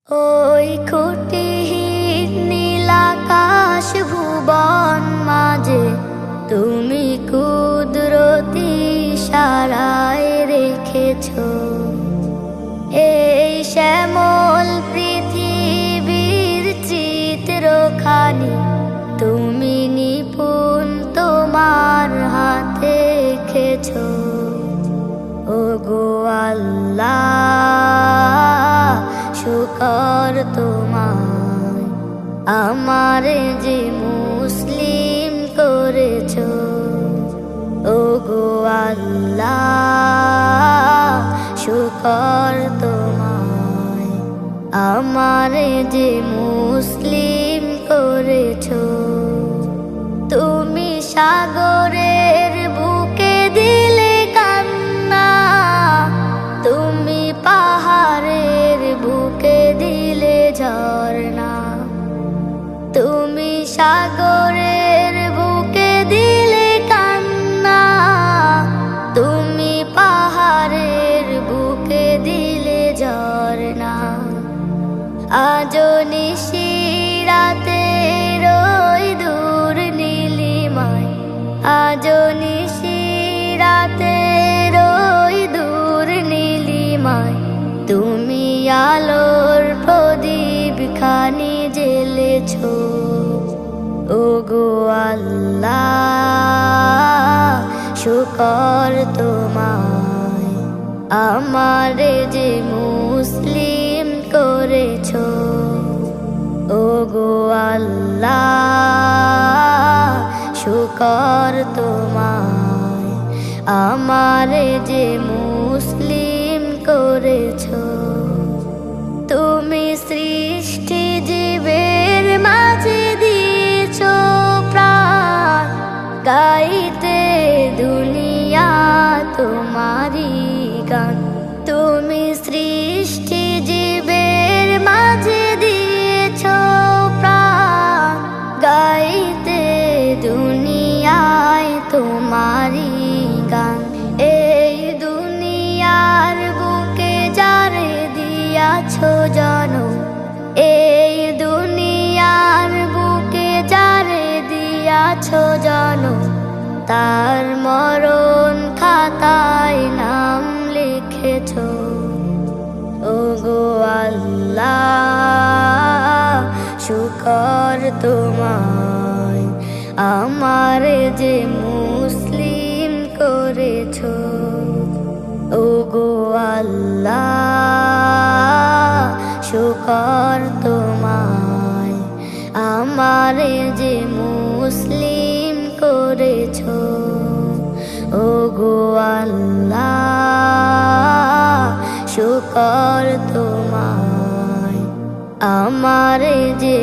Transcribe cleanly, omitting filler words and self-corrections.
ওই খুঁটিহীন নীলাকাশ ভুবন মাঝে তুমি কুদরতি ইশারায় রেখেছো এই শ্যামল পৃথিবীর চিত্রখানি তুমি নিপুণ তোমার হাতে এঁকেছো। ওগো আল্লাহ, শুকর তোমায় আমারে যে মুসলিম করেছো। ওগো আল্লাহ, শুকর তোমায় আমারে যে মুসলিম করেছো। তুমি সাগরের বুকে দিলে কান্না, তুমি পাহাড়ের বুকে দিলে ঝরনা, তুমি সাগরের বুকে দিলে কান্না, তুমি পাহাড়ের বুকে দিলে ঝরনা। আজো নিশিরাতে রই দূর নীলিমায়, আজো নিশিরাতে রই দূর নীলিমায়, তুমি আলোর প্রদীপ খানি জ্বেলেছো। ওগো আল্লাহ, শুকর তোমায় আমারে যে মুসলিম করেছো। ওগো আল্লাহ, শুকর তোমায় আমারে যে মুসলিম করেছো। তুমি সৃষ্টি জীবের মাঝে দিয়েছো প্রাণ, গাইতে দুনিয়া তোমারি গান। তুমি সৃষ্টি জীবের মাঝে দিয়েছো প্রাণ, গাইতে দুনিয়ায় তোমারি গান। এই দুনিয়ার বুকে যারে দিয়াছো জনম, এই দুনিয়ার বুকে যারে দিয়াছো জনম, তার মরণ খাতায় নাম লিখেছো। ওগো আল্লাহ, শুকর তোমায় আমারে যে মুসলিম করেছো। ওগো আল্লাহ, শুকর তোমায় আমারে যে মুসলিম করেছো। ওগো আল্লাহ, শুকর তোমায় আমারে যে